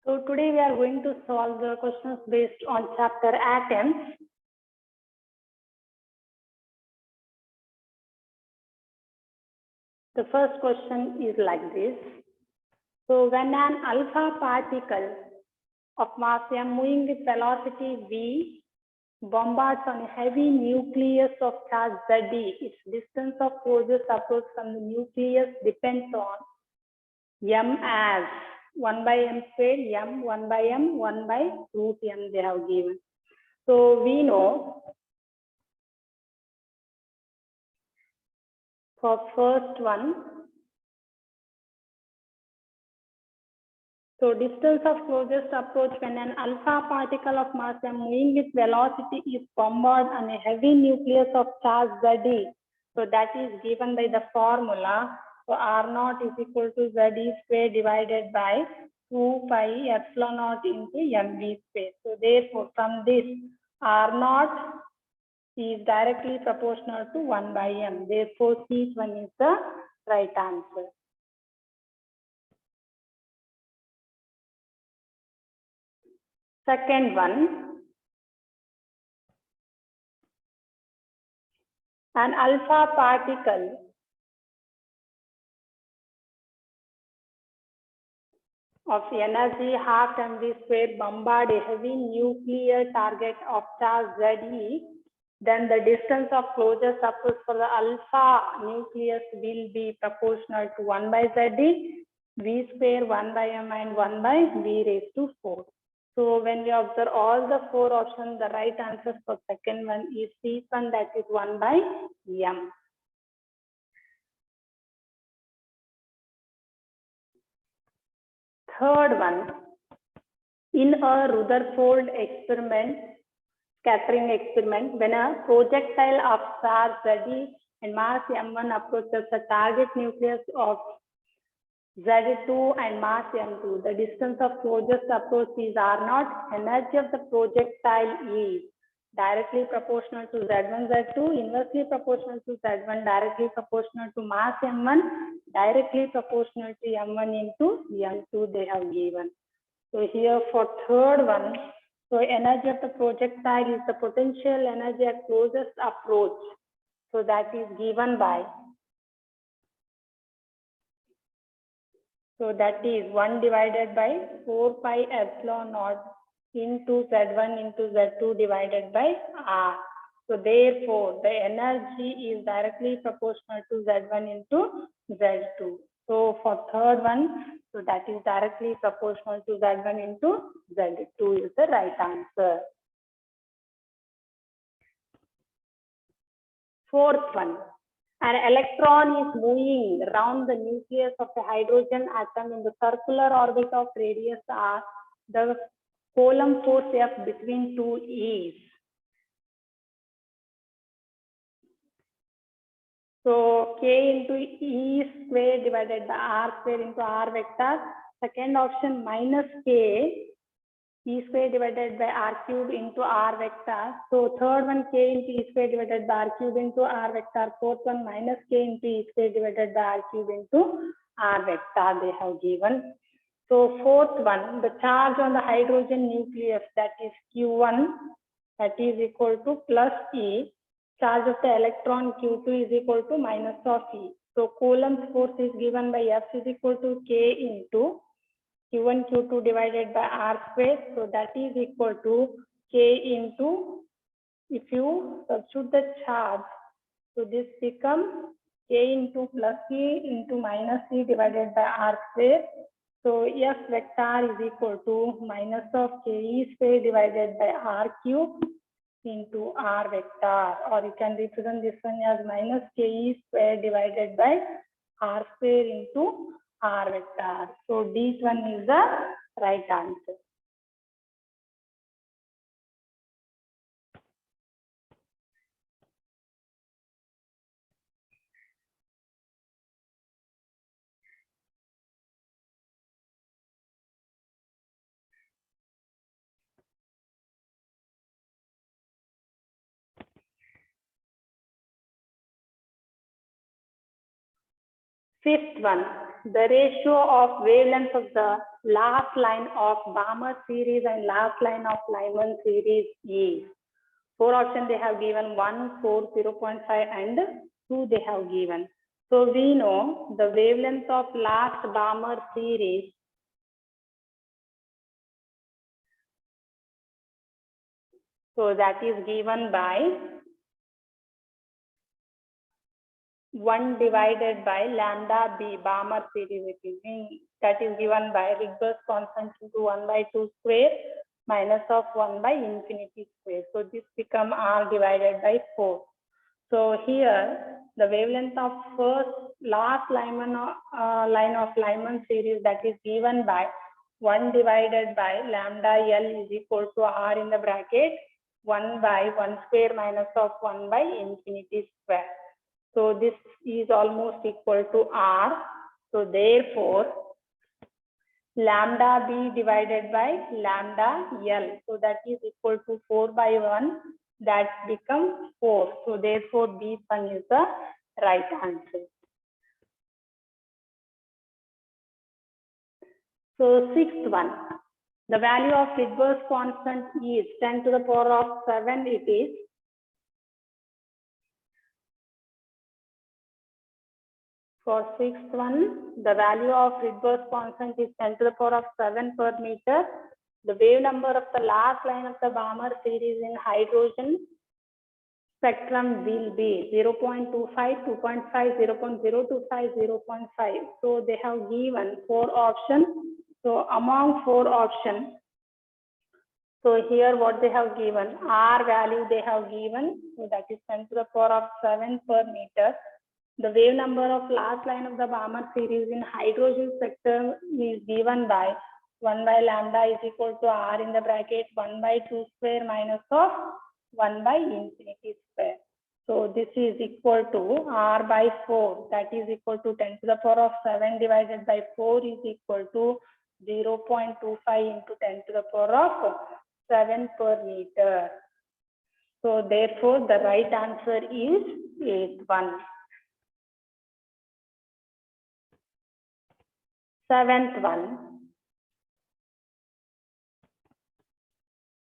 So today we are going to solve the questions based on chapter atoms. The first question is like this. So when an alpha particle of mass m moving with velocity v bombards on a heavy nucleus of charge Z, its distance of closest approach from the nucleus depends on m as 1 by m squared, m 1 by m, 1 by root m they have given. So we know for first one, so distance of closest approach when an alpha particle of mass m moving with velocity is bombarded on a heavy nucleus of charge Z. So that is given by the formula. So R naught is equal to Z square divided by 2 pi epsilon naught into mv square. So therefore from this R naught is directly proportional to 1 by m. Therefore C1 is the right answer. Second one, an alpha particle of energy half mv square bombard a heavy nuclear target of charge Ze, then the distance of closest approach for the alpha nucleus will be proportional to 1 by Ze, v square 1 by m and 1 by v raised to 4. So when we observe all the four options, the right answer for second one is C1, that is 1 by m. Third one, in a Rutherford experiment, scattering experiment, when a projectile of charge Z and mass m1 approaches the target nucleus of Z2 and mass m2, the distance of closest approach is R0. Energy of the projectile is directly proportional to Z1, Z2, inversely proportional to Z1, directly proportional to mass m1, directly proportional to m1 into m2 they have given. So here for third one, so energy of the projectile is the potential energy at closest approach. So that is given by, so that is 1 divided by 4 pi epsilon naught into Z1 into Z2 divided by R. So therefore, the energy is directly proportional to Z1 into Z2. So for third one, so that is directly proportional to Z1 into Z2 is the right answer. Fourth one, an electron is moving around the nucleus of a hydrogen atom in the circular orbit of radius r. The Coulomb force F between two is. So K into E square divided by R square into R vector. Second option minus K E square divided by R cube into R vector. So third one K into E square divided by R cube into R vector. Fourth one minus K into E square divided by R cube into R vector they have given. So fourth one, the charge on the hydrogen nucleus, that is Q1, that is equal to plus E. Charge of the electron Q2 is equal to minus of E. So Coulomb's force is given by F is equal to K into Q1 Q2 divided by R square. So that is equal to K into, if you substitute the charge, so this becomes K into plus E into minus E divided by R square. So F vector is equal to minus of Ke square divided by R cube into R vector, or you can represent this one as minus Ke square divided by R square into R vector. So this one is the right answer. Fifth one, the ratio of wavelength of the last line of Balmer series and last line of Lyman series is. 4 options they have given, 1, 4, 0.5 and 2 they have given. So we know the wavelength of last Balmer series so that is given by 1 divided by lambda b Balmer series, that is given by Rydberg constant into 1 by 2 square minus of 1 by infinity square. So this become r divided by 4. So here the wavelength of last line of Lyman series that is given by 1 divided by lambda L is equal to r in the bracket 1 by 1 square minus of 1 by infinity square. So this is almost equal to r. So therefore lambda b divided by lambda L. So that is equal to 4 by 1. That becomes 4. So therefore B1 is the right answer. So sixth one, the value of Rydberg constant is 10 to the power of 7 it is. For sixth one, the value of Rydberg constant is 10 to the power of 7 per meter. The wave number of the last line of the Balmer series in hydrogen spectrum will be 0.25, 2.5, 0.025, 0.5. So they have given 4 options. So among 4 options, so here what they have given, R value they have given, so that is 10 to the power of 7 per meter. The wave number of last line of the Balmer series in hydrogen spectrum is given by 1 by lambda is equal to r in the bracket 1 by 2 square minus of 1 by infinity square. So this is equal to r by 4, that is equal to 10 to the power of 7 divided by 4 is equal to 0.25 into 10 to the power of 7 per meter. So therefore the right answer is 8th one. 7th one,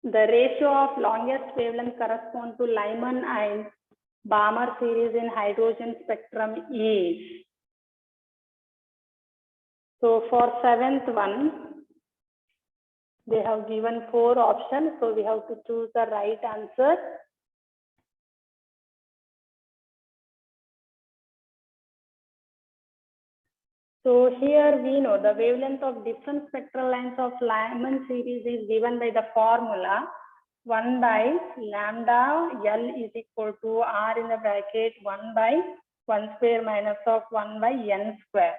the ratio of longest wavelength corresponds to Lyman and Balmer series in hydrogen spectrum is. So for 7th one, they have given 4 options. So we have to choose the right answer. So here we know the wavelength of different spectral lines of Lyman series is given by the formula 1 by lambda L is equal to r in the bracket 1 by 1 square minus of 1 by n square.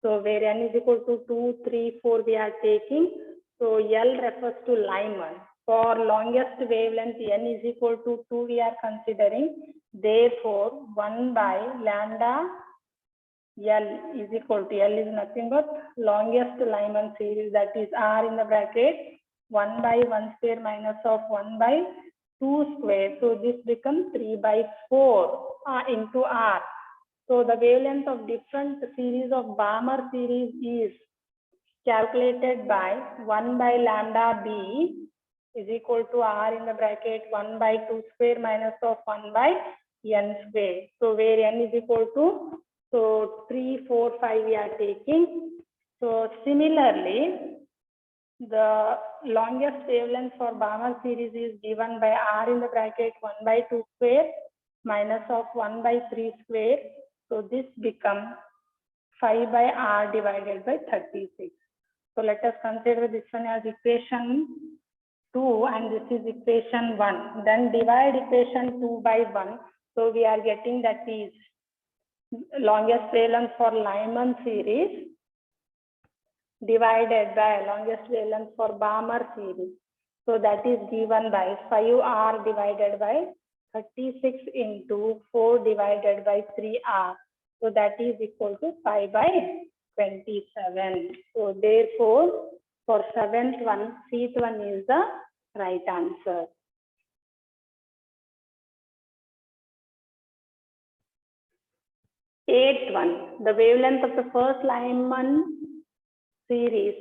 So where n is equal to 2, 3, 4 we are taking. So L refers to Lyman. For longest wavelength n is equal to 2 we are considering. Therefore 1 by lambda L is equal to, L is nothing but longest Lyman series, that is r in the bracket 1 by 1 square minus of 1 by 2 square. So this becomes 3 by 4 into r. So the wavelength of different series of Balmer series is calculated by 1 by lambda b is equal to r in the bracket 1 by 2 square minus of 1 by n square. So where n is equal to, so 3, 4, 5 we are taking. So similarly, the longest wavelength for Balmer series is given by r in the bracket 1 by 2 square minus of 1 by 3 square. So this becomes 5 by r divided by 36. So let us consider this one as equation 2 and this is equation 1. Then divide equation 2 by 1. So we are getting that is longest wavelength for Lyman series divided by longest wavelength for Balmer series. So that is given by 5r divided by 36 into 4 divided by 3r. So that is equal to 5 by 27. So therefore, for 7th one, 6th one is the right answer. Eighth one, the wavelength of the first Lyman series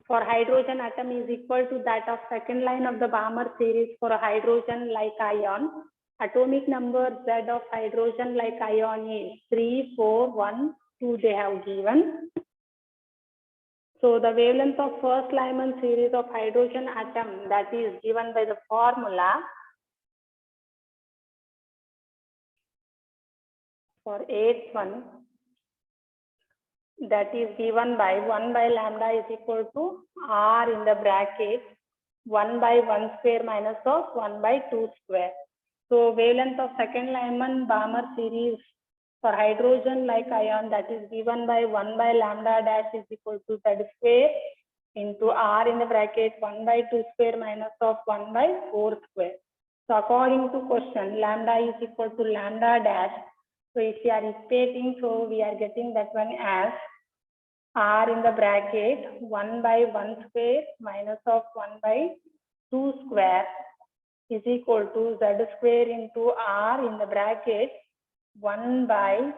for hydrogen atom is equal to that of second line of the Balmer series for a hydrogen-like ion. Atomic number Z of hydrogen-like ion is 3, 4, 1, 2 they have given. So the wavelength of first Lyman series of hydrogen atom, that is given by the formula for eighth one, that is given by 1 by lambda is equal to R in the bracket 1 by 1 square minus of 1 by 2 square. So wavelength of second Lyman Balmer series for hydrogen-like ion, that is given by 1 by lambda dash is equal to Z square into R in the bracket 1 by 2 square minus of 1 by 4 square. So according to question, lambda is equal to lambda dash. So if we are equating, so we are getting that one as R in the bracket 1 by 1 square minus of 1 by 2 square is equal to Z square into R in the bracket 1 by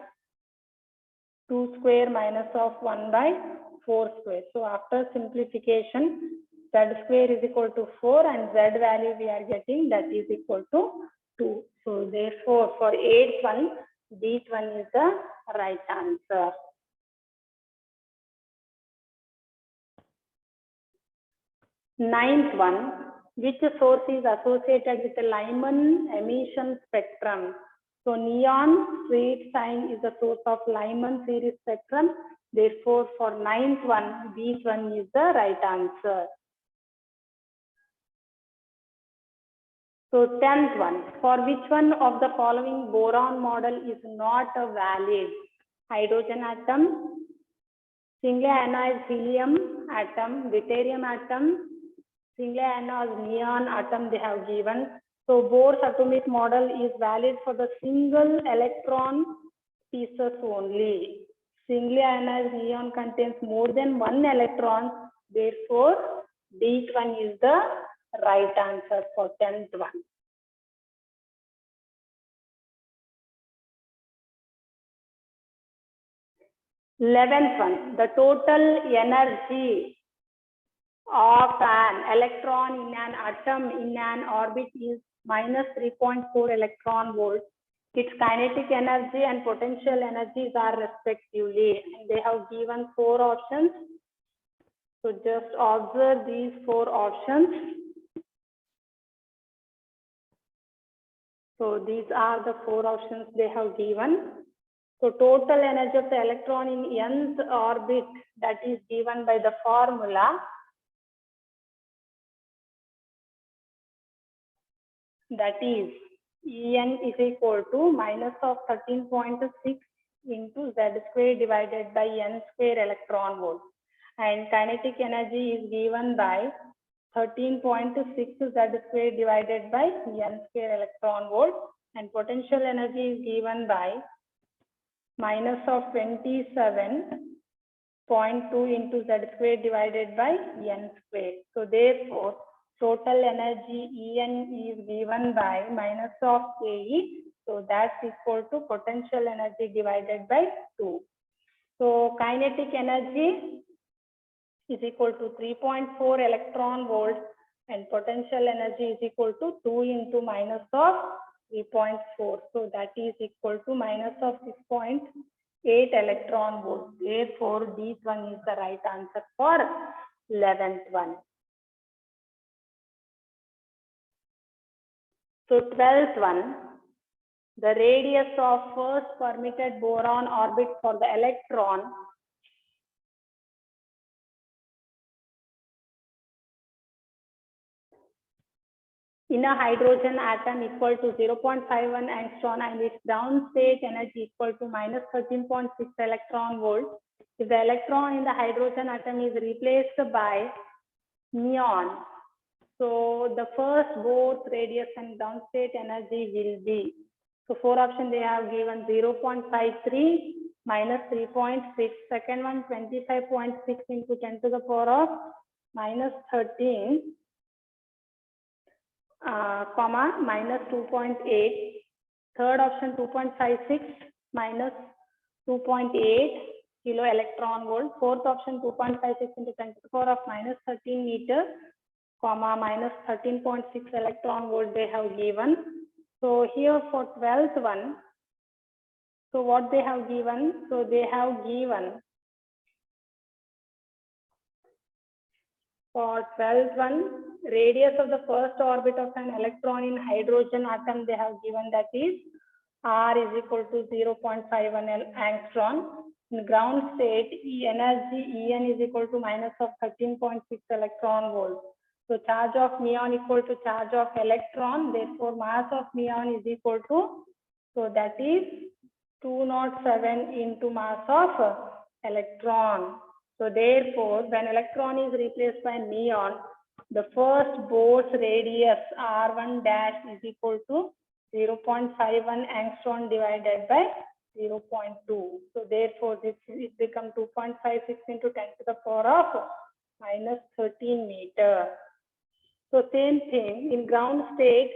2 square minus of 1 by 4 square. So after simplification, Z square is equal to 4 and Z value we are getting that is equal to 2. So therefore for 8th one, this one is the right answer. Ninth one, which source is associated with the Lyman emission spectrum? So neon sweet sign is the source of Lyman series spectrum. Therefore, for ninth one, this one is the right answer. So 10th one, for which one of the following boron model is not a valid? Hydrogen atom, singly ionized helium atom, deuterium atom, singly ionized neon atom they have given. So Bohr's atomic model is valid for the single electron pieces only. Singly ionized neon contains more than one electron. Therefore, this one is the right answer for 10th one. Eleventh one, the total energy of an electron in an atom in an orbit is minus 3.4 electron volts. Its kinetic energy and potential energies are respectively. And they have given 4 options. So just observe these 4 options. So these are the 4 options they have given. So total energy of the electron in nth orbit, that is given by the formula. That is En is equal to minus of 13.6 into Z square divided by N square electron volt. And kinetic energy is given by 13.6 Z square divided by N square electron volt. And potential energy is given by minus of 27.2 into Z square divided by N square. So therefore, total energy En is given by minus of Ke. So that's equal to potential energy divided by 2. So kinetic energy is equal to 3.4 electron volts and potential energy is equal to 2 into minus of 3.4. So that is equal to minus of 6.8 electron volts. Therefore, this one is the right answer for 11th one. So 12th one, the radius of first permitted boron orbit for the electron in a hydrogen atom equal to 0.51 angstrom and its ground state energy equal to minus 13.6 electron volts. If the electron in the hydrogen atom is replaced by neon, so the first both radius and ground state energy will be, so 4 options they have given 0.53 minus 3.6, second one 25.6 into 10 to the power of minus 13, comma minus 2.8, third option 2.56 minus 2.8 kilo electron volt. Fourth option 2.56 into 10 to the power of minus 13 meter, comma minus 13.6 electron volt they have given. So here for 12th one, so what they have given? So they have given for 12th one, radius of the first orbit of an electron in hydrogen atom they have given, that is R is equal to 0.51 angstrom. In ground state, energy En is equal to minus of 13.6 electron volts. So charge of neon equal to charge of electron, therefore mass of neon is equal to, so that is 207 into mass of electron. So therefore, when electron is replaced by neon, the first Bohr's radius R1 dash is equal to 0.51 angstrom divided by 0.2. So therefore, this is become 2.56 into 10 to the power of minus 13 meter. So same thing in ground state,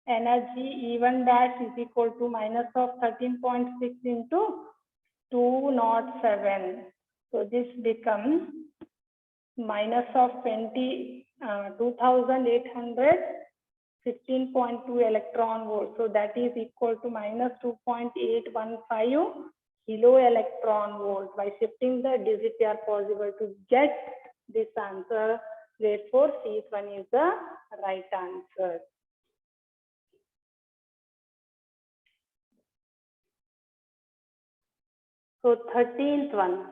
energy E1 dash is equal to minus of 13.6 into 207. So this becomes minus of 2815.2 electron volts. So that is equal to minus 2.815 kilo electron volts. By shifting the digit, they are possible to get this answer. Therefore, C1 is the right answer. So 13th one,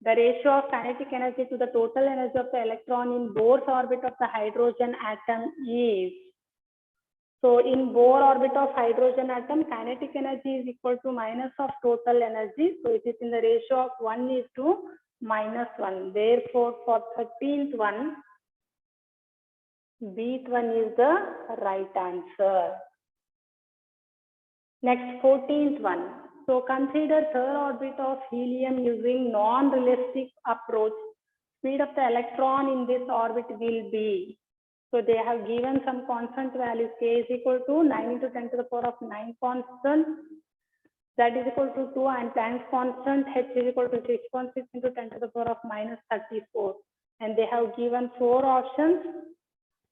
the ratio of kinetic energy to the total energy of the electron in Bohr's orbit of the hydrogen atom is. So in Bohr orbit of hydrogen atom, kinetic energy is equal to minus of total energy. So it is in the ratio of 1:-1. Therefore, for 13th one, B1 is the right answer. Next, 14th one. So consider third orbit of helium using non-relativistic approach. Speed of the electron in this orbit will be. So they have given some constant values. K is equal to 9 into 10 to the power of 9 constant. That is equal to 2, and Planck's constant H is equal to 6.6 into 10 to the power of minus 34. And they have given 4 options.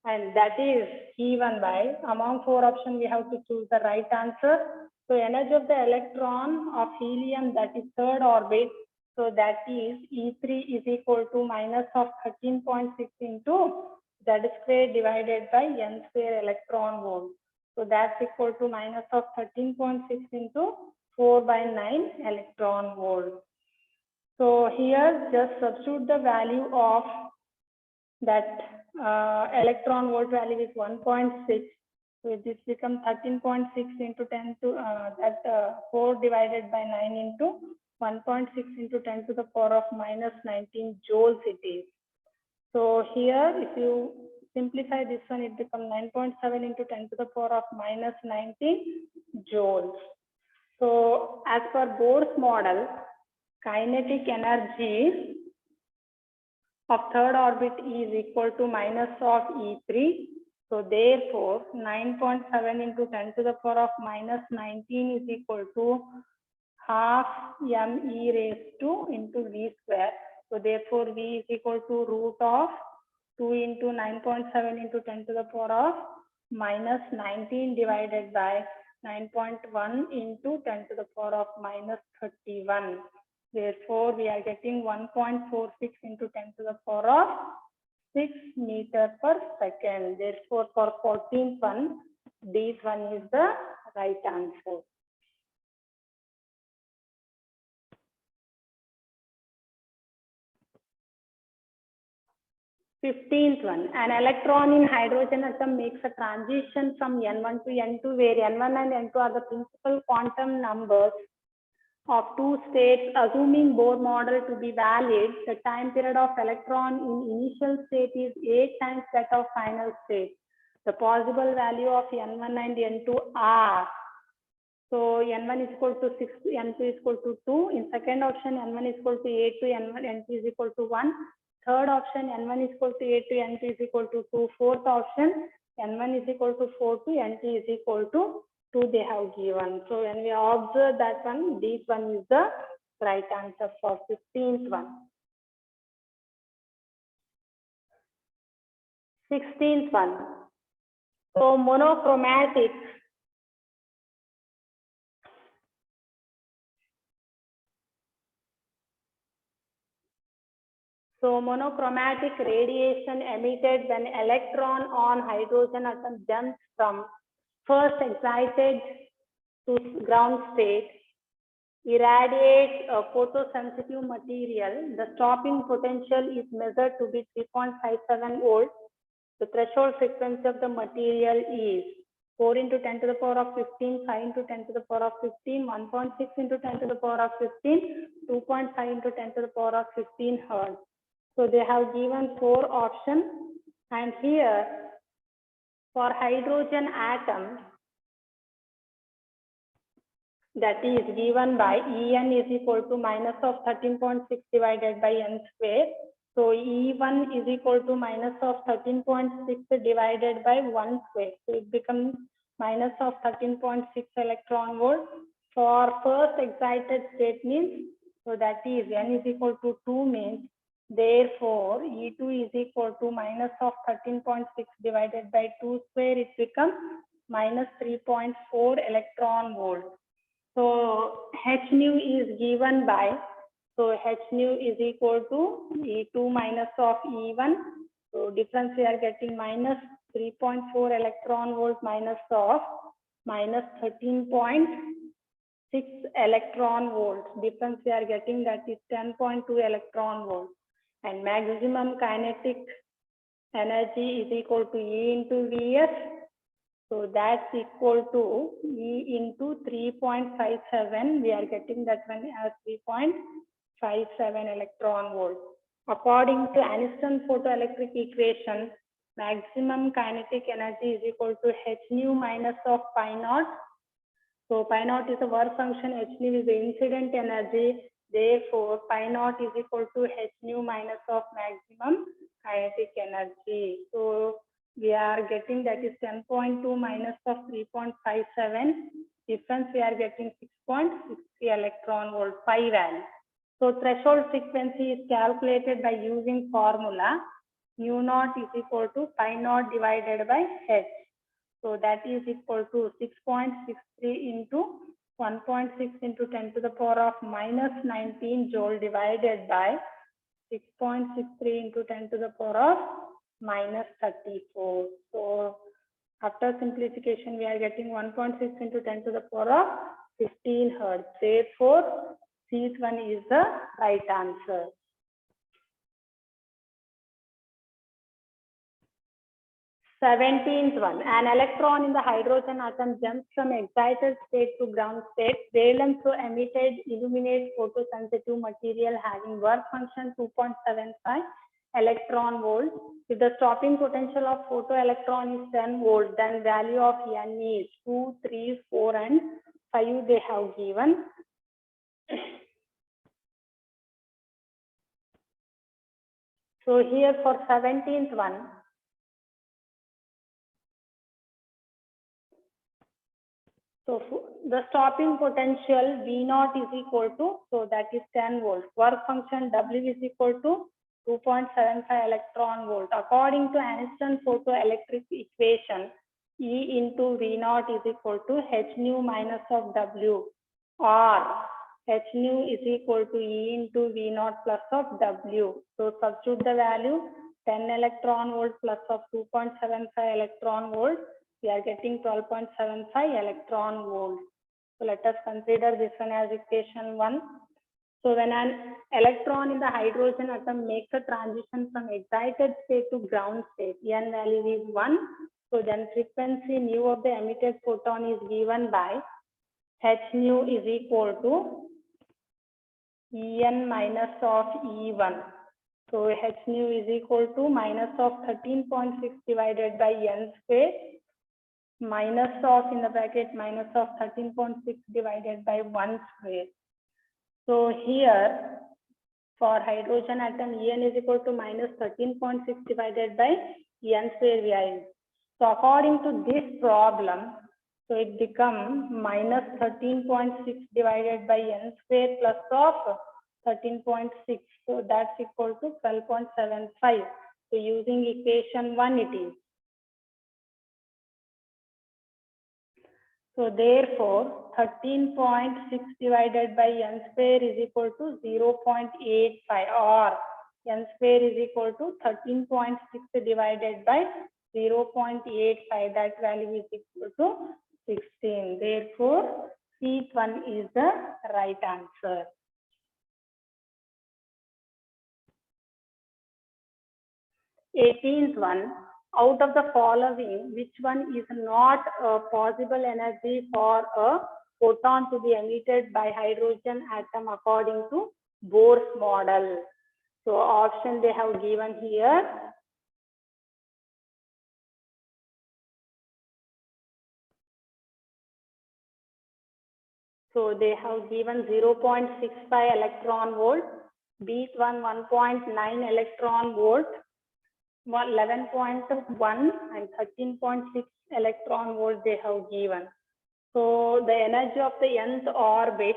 And that is given by, among 4 options, we have to choose the right answer. So energy of the electron of helium, that is third orbit. So that is E3 is equal to minus of 13.6 into Z square divided by N square electron volt. So that's equal to minus of 13.6 into 4/9 electron volt. So here just substitute the value of that electron volt value is 1.6. So this becomes 13.6 into 10 to 4 divided by 9 into 1.6 into 10 to the power of minus 19 joules it is. So here, if you simplify this one, it becomes 9.7 into 10 to the power of minus 19 joules. So as per Bohr's model, kinetic energy of third orbit is equal to minus of E3. So therefore, 9.7 into 10 to the power of minus 19 is equal to half me raised to into v square. So therefore, v is equal to root of 2 into 9.7 into 10 to the power of minus 19 divided by 9.1 into 10 to the power of minus 31. Therefore, we are getting 1.46 into 10 to the power of 6 meter per second. Therefore, for 14th one, this one is the right answer. Fifteenth one, an electron in hydrogen atom makes a transition from N1 to N2, where N1 and N2 are the principal quantum numbers of two states. Assuming Bohr model to be valid, the time period of electron in initial state is 8 times that of final state. The possible value of N1 and N2 are, so N1 is equal to 6, N2 is equal to 2. In second option, N1 is equal to 8 to N1, N2 is equal to 1. Third option, N1 is equal to 8 to N2 is equal to 2. Fourth option, N1 is equal to 4 to N2 is equal to 2 they have given. So when we observe that one, this one is the right answer for 15th one. 16th one. So monochromatic. So monochromatic radiation emitted when electron on hydrogen atom jumps from first excited to ground state, irradiates a photosensitive material. The stopping potential is measured to be 3.57 volts. The threshold frequency of the material is 4 into 10 to the power of 15, 5 into 10 to the power of 15, 1.6 into 10 to the power of 15, 2.5 into 10 to the power of 15 Hertz. So they have given 4 options, and here for hydrogen atom, that is given by En is equal to minus of 13.6 divided by n square. So E1 is equal to minus of 13.6 divided by 1 square. So it becomes minus of 13.6 electron volt. For first excited state means, so that is n is equal to 2 means, therefore E2 is equal to minus of 13.6 divided by 2 square. It becomes minus 3.4 electron volt. So h nu is given by, so h nu is equal to E2 minus of E1. So difference we are getting minus 3.4 electron volt minus of minus 13.6 electron volts. Difference we are getting, that is 10.2 electron volts. And maximum kinetic energy is equal to E into Vs. So that's equal to E into 3.57. We are getting that one as 3.57 electron volt. According to Aniston photoelectric equation, maximum kinetic energy is equal to h nu minus of pi naught. So pi naught is a work function, h nu is the incident energy. Therefore, pi naught is equal to h nu minus of maximum kinetic energy. So we are getting that is 10.2 minus of 3.57. Difference we are getting 6.60 electron volt pi value. So threshold frequency is calculated by using formula mu naught is equal to pi naught divided by h. So that is equal to 6.63 into 1.6 into 10 to the power of minus 19 joule divided by 6.63 into 10 to the power of minus 34. So after simplification, we are getting 1.6 into 10 to the power of 15 Hertz. Therefore, this one is the right answer. Seventeenth one, an electron in the hydrogen atom jumps from excited state to ground state. Valence emitted illuminate photosensitive material having work function 2.75 electron volt. If the stopping potential of photoelectron is 10 volt, then value of n is 2, 3, 4, and 5 they have given. So here for 17th one, so the stopping potential V naught is equal to, so that is 10 volts. Work function W is equal to 2.75 electron volt. According to Aniston photoelectric equation, E into V naught is equal to h nu minus of W, or h nu is equal to E into V naught plus of W. So substitute the value 10 electron volt plus of 2.75 electron volt. We are getting 12.75 electron volt. So let us consider this one as equation 1. So when an electron in the hydrogen atom makes a transition from excited state to ground state, n value is 1. So then frequency nu of the emitted photon is given by h nu is equal to En minus of E1. So h nu is equal to minus of 13.6 divided by n square, minus of in the bracket minus of 13.6 divided by 1 square. So here for hydrogen atom, En is equal to minus 13.6 divided by n square we are in. So according to this problem, So it becomes minus 13.6 divided by n square plus of 13.6. So that's equal to 12.75. So using equation 1 it is. So therefore 13.6 divided by n square is equal to 0.85, or n square is equal to 13.6 divided by 0.85. That value is equal to 16. Therefore, C one is the right answer. Eighteenth one. Out of the following, which one is not a possible energy for a photon to be emitted by hydrogen atom according to Bohr's model? So option they have given here. So they have given 0.65 electron volt, B1 1.9 electron volt, 11.1 and 13.6 electron volt they have given. So the energy of the nth orbit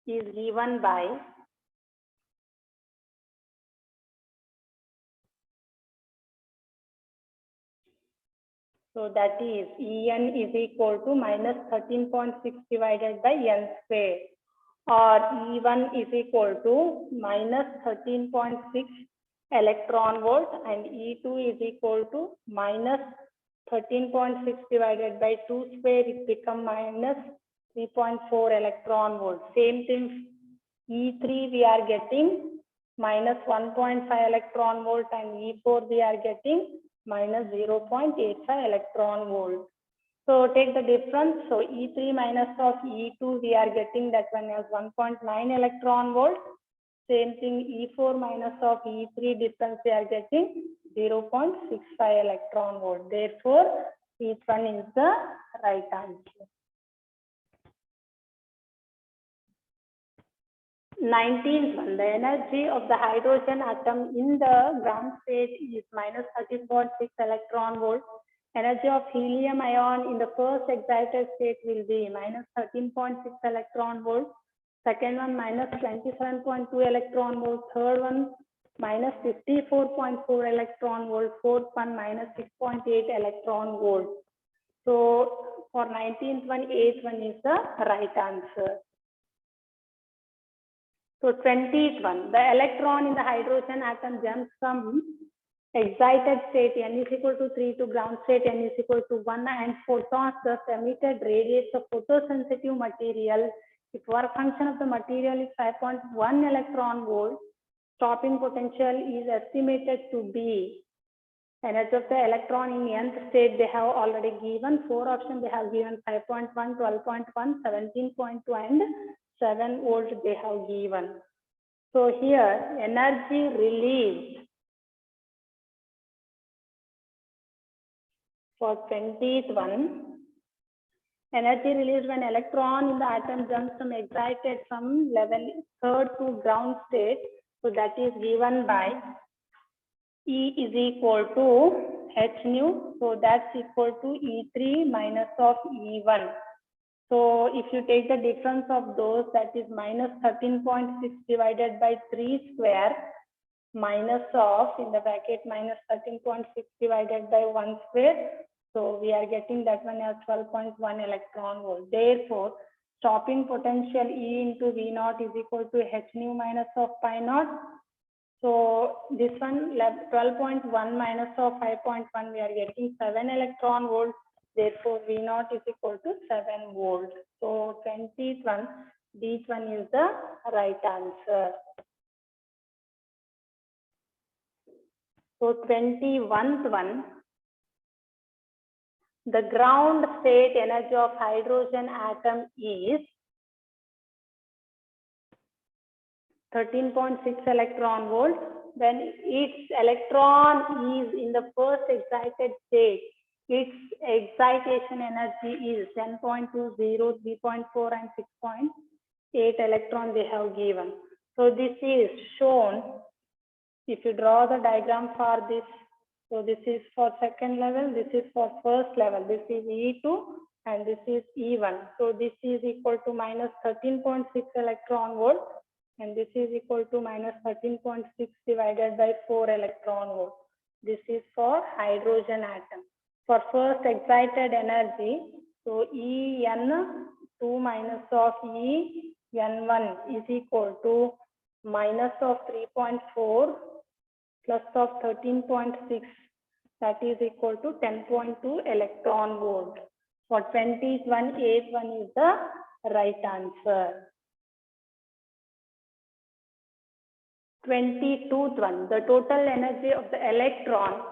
is given by that is En is equal to minus 13.6 divided by n square, or E1 is equal to minus 13.6 electron volt and E2 is equal to minus 13.6 divided by 2 square, it becomes minus 3.4 electron volt. Same thing, E3 we are getting minus 1.5 electron volt and E4 we are getting minus 0.85 electron volt. So take the difference. So E3 minus of E2 we are getting that one as 1.9 electron volt. Same thing, E4 minus of E3 difference we are getting 0.65 electron volt. Therefore, each one is the right answer. 19th one, the energy of the hydrogen atom in the ground state is minus 13.6 electron volt. Energy of helium ion in the first excited state will be minus 13.6 electron volt. Second one minus 27.2 electron volt. Third one minus 54.4 electron volt. Fourth one minus 6.8 electron volt. So for 19th one, 8th one is the right answer. So 20th one, the electron in the hydrogen atom jumps from excited state n is equal to 3 to ground state n is equal to 1, and photons thus emitted radiates of photosensitive material. If work function of the material is 5.1 electron volt, stopping potential is estimated to be energy of the electron in nth state they have already given. 4 options they have given 5.1, 12.1, 17.2 and 7 volt they have given. So here energy released for 20th one, energy released when electron in the atom jumps from excited from level 3rd to ground state. So that is given by E is equal to h nu. So that's equal to E3 minus of E1. So if you take the difference of those, that is minus 13.6 divided by 3 square minus of, in the bracket, minus 13.6 divided by 1 square. So we are getting that one as 12.1 electron volt. Therefore, stopping potential E into V naught is equal to h nu minus of pi naught. So this one 12.1 minus of 5.1, we are getting 7 electron volt. Therefore, V naught is equal to 7 volt. So 20th one, this one is the right answer. So 21st one, the ground state energy of hydrogen atom is 13.6 electron volt. When its electron is in the first excited state, its excitation energy is 10.20, 3.4 and 6.8 electron they have given. So this is shown, if you draw the diagram for this, so this is for second level, this is for first level, this is E2, and this is E1. So this is equal to minus 13.6 electron volt, and this is equal to minus 13.6 divided by 4 electron volt. This is for hydrogen atom. For first excited energy, so En2 minus of En1 is equal to minus of 3.4 plus of 13.6, that is equal to 10.2 electron volt. For 21, 8 is the right answer. 22th one, the total energy of the electron.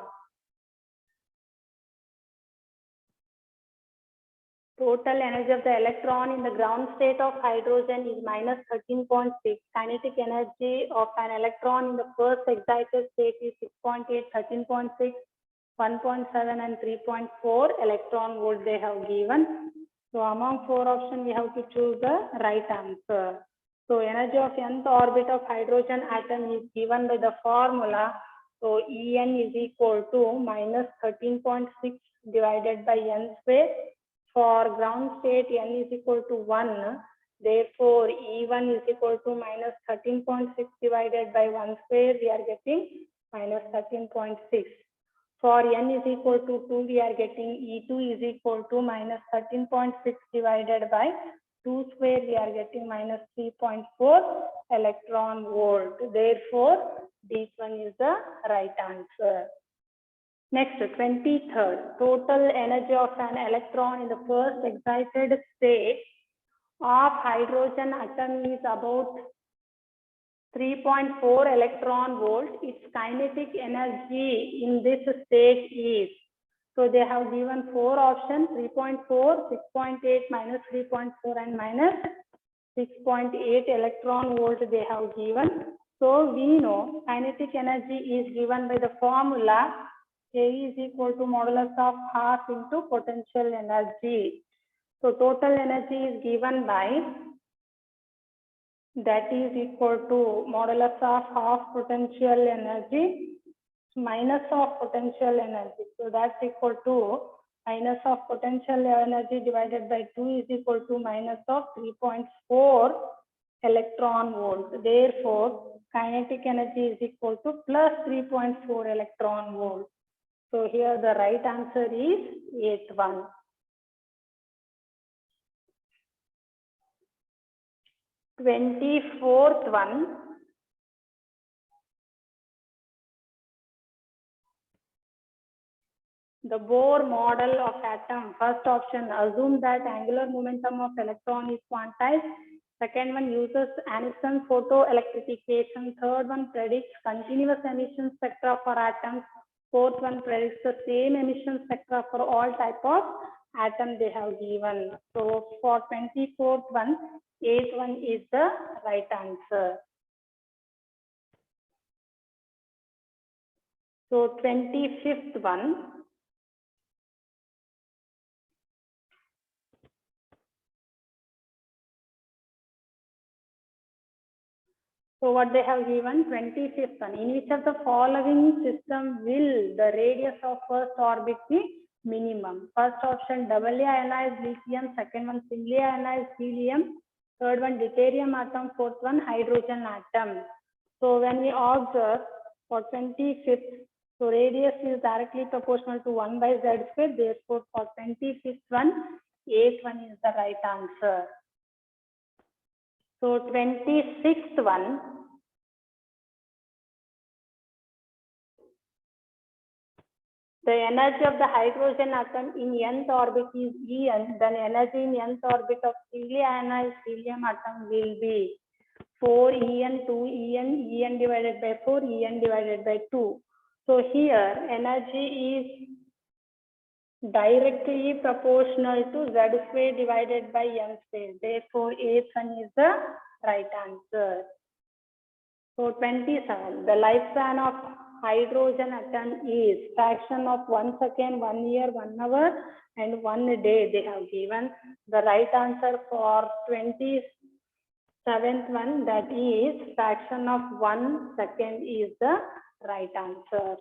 Total energy of the electron in the ground state of hydrogen is minus 13.6. Kinetic energy of an electron in the first excited state is 6.8, 13.6, 1.7 and 3.4 electron volt they have given. So among 4 options we have to choose the right answer. So energy of nth orbit of hydrogen atom is given by the formula. So En is equal to minus 13.6 divided by n square. For ground state n is equal to 1. Therefore E1 is equal to minus 13.6 divided by 1 square. We are getting minus 13.6. For n is equal to 2, we are getting E2 is equal to minus 13.6 divided by 2 square. We are getting minus 3.4 electron volt. Therefore, this one is the right answer. Next, 23rd, total energy of an electron in the first excited state of hydrogen atom is about 3.4 electron volt. Its kinetic energy in this state is, so they have given 4 options, 3.4, 6.8, minus 3.4 and minus 6.8 electron volt they have given. So we know kinetic energy is given by the formula K is equal to modulus of half into potential energy. So total energy is given by, that is equal to modulus of half potential energy minus of potential energy. So that's equal to minus of potential energy divided by 2 is equal to minus of 3.4 electron volt. Therefore, kinetic energy is equal to plus 3.4 electron volt. So here the right answer is 8th one. The 24th one. The Bohr model of atom. First option, assume that angular momentum of electron is quantized. Second one, uses Anderson photoelectrification. Third one, predicts continuous emission spectra for atoms. Fourth one, predicts the same emission spectra for all type of atom they have given. So for 24th one, 8th one is the right answer. So 25th one. So what they have given, 25th one, in which of the following system will the radius of first orbit be minimum? First option, doubly ionized lithium. Second one, singly ionized helium. Third one, deuterium atom. Fourth one, hydrogen atom. So when we observe for 25th, so radius is directly proportional to 1 by z square. Therefore, for 25th one, 8th one is the right answer. So 26th one, the energy of the hydrogen atom in nth orbit is En, then energy in nth orbit of singly ionized helium atom will be 4 En, 2 En, En divided by 4, En divided by 2. So here energy is directly proportional to z square divided by n square. Therefore, 8th one is the right answer. So 27, the lifespan of hydrogen atom is fraction of 1 second, 1 year, 1 hour and 1 day they have given. The right answer for 27th one, that is fraction of 1 second is the right answer.